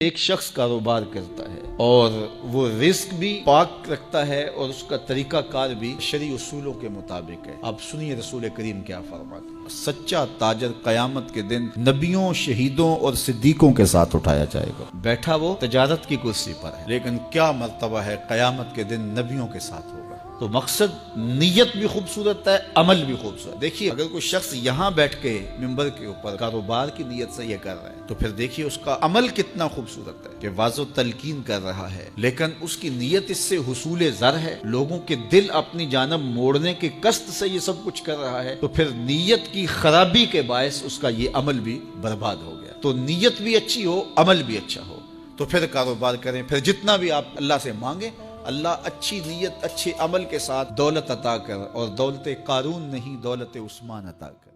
ایک شخص کاروبار کرتا ہے اور وہ رزق بھی پاک رکھتا ہے اور اس کا طریقہ کار بھی شرعی اصولوں کے مطابق ہے۔ آپ سنیے رسول کریم کیا فرماتے ہیں۔ سچا تاجر قیامت کے دن نبیوں، شہیدوں اور صدیقوں کے ساتھ اٹھایا جائے گا۔ بیٹھا وہ تجارت کی کرسی پر ہے، لیکن کیا مرتبہ ہے قیامت کے دن نبیوں کے ساتھ ہوگا۔ تو مقصد نیت بھی خوبصورت ہے، عمل بھی خوبصورت۔ دیکھیے اگر کوئی شخص یہاں بیٹھ کے ممبر کے اوپر کاروبار کی نیت سے یہ کر رہا ہے تو پھر دیکھیے اس کا عمل کتنا خوبصورت ہے کہ واضح و تلقین کر رہا ہے، لیکن اس کی نیت اس سے حصول زر ہے، لوگوں کے دل اپنی جانب موڑنے کے قصد سے یہ سب کچھ کر رہا ہے، تو پھر نیت کی خرابی کے باعث اس کا یہ عمل بھی برباد ہو گیا۔ تو نیت بھی اچھی ہو، عمل بھی اچھا ہو تو پھر کاروبار کریں، پھر جتنا بھی آپ اللہ سے مانگیں، اللہ اچھی نیت، اچھے عمل کے ساتھ دولت عطا کر، اور دولت قارون نہیں، دولت عثمان عطا کر۔